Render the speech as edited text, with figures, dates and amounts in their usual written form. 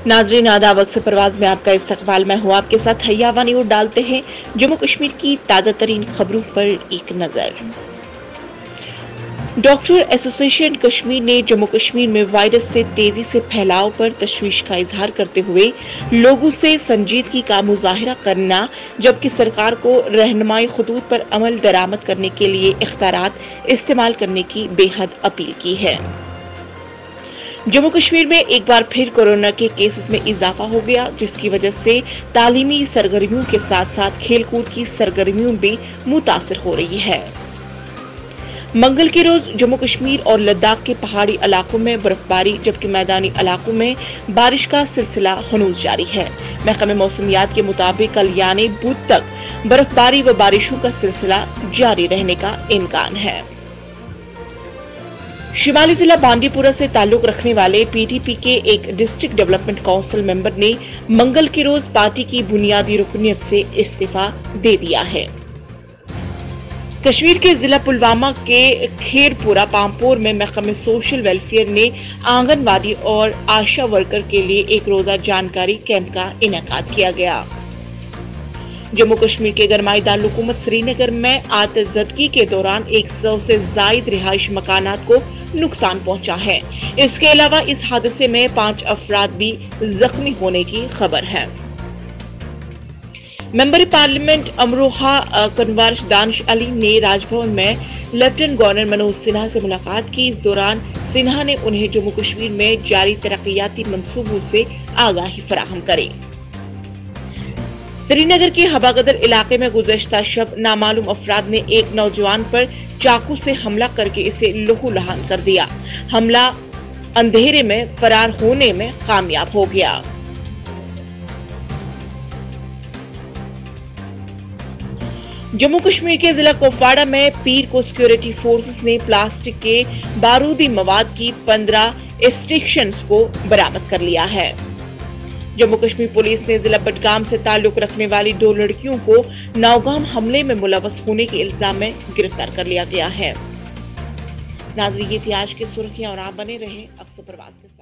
नाजरीन आदाब अक्सर परवाज में आपका इस्तकबाल। मैं हूँ आपके साथ हयावा न्यूज़। डालते हैं जम्मू कश्मीर की ताज़ा तरीन खबरों पर एक नजर। डॉक्टर एसोसिएशन कश्मीर ने जम्मू कश्मीर में वायरस से तेजी से फैलाव पर तशवीश का इजहार करते हुए लोगों से संजीदगी का मुजाहिरा करना, जबकि सरकार को रहनुमाई खतूत पर अमल दरामद करने के लिए इख्तियारात इस्तेमाल करने की बेहद अपील की है। जम्मू कश्मीर में एक बार फिर कोरोना के केसेस में इजाफा हो गया, जिसकी वजह से तालीमी सरगर्मियों के साथ साथ खेलकूद की सरगर्मियों भी मुतासिर हो रही है। मंगल के रोज जम्मू कश्मीर और लद्दाख के पहाड़ी इलाकों में बर्फबारी, जबकि मैदानी इलाकों में बारिश का सिलसिला हनूज जारी है। महकमे मौसमियात के मुताबिक कल यानी बुध तक बर्फबारी व बारिशों का सिलसिला जारी रहने का इम्कान है। शिमाली जिला बांडीपुरा से ताल्लुक रखने वाले पीटीपी के एक डिस्ट्रिक्ट डेवलपमेंट काउंसिल मेंबर ने मंगल के रोज पार्टी की बुनियादी रुकनियत से इस्तीफा दे दिया है। कश्मीर के जिला पुलवामा के खेरपुरा पामपोर में महकमे सोशल वेलफेयर ने आंगनवाड़ी और आशा वर्कर के लिए एक रोजा जानकारी कैंप का इनेकाद किया गया। जम्मू कश्मीर के गरमाई दारुल हुकूमत श्रीनगर में आतिशज़दगी के दौरान 100 से जायद रिहाइश मकानात को नुकसान पहुंचा है। इसके अलावा इस हादसे में 5 अफराद भी जख्मी होने की खबर है। मेंबर पार्लियामेंट अमरोहा कन्वर दानिश अली ने राजभवन में लेफ्टिनेंट गवर्नर मनोज सिन्हा से मुलाकात की। इस दौरान सिन्हा ने उन्हें जम्मू कश्मीर में जारी तरक्याती मंसूबों से आगाही फराहम करे। श्रीनगर के हबागदर इलाके में गुज़श्ता शब नामालूम अफराद ने एक नौजवान पर चाकू से हमला करके इसे लहूलुहान कर दिया। हमला अंधेरे में फरार होने में कामयाब हो गया। जम्मू कश्मीर के जिला कुपवाड़ा में पीर को सिक्योरिटी फोर्सेस ने प्लास्टिक के बारूदी मवाद की 15 स्टेशंस को बरामद कर लिया है। जम्मू कश्मीर पुलिस ने जिला बडगाम से ताल्लुक रखने वाली 2 लड़कियों को नौगाम हमले में मुलव्वस होने के इल्जाम में गिरफ्तार कर लिया गया है। नाज़रीन, ये थी आज की सुर्खियां और आप बने रहे अक्सर परवाज के साथ।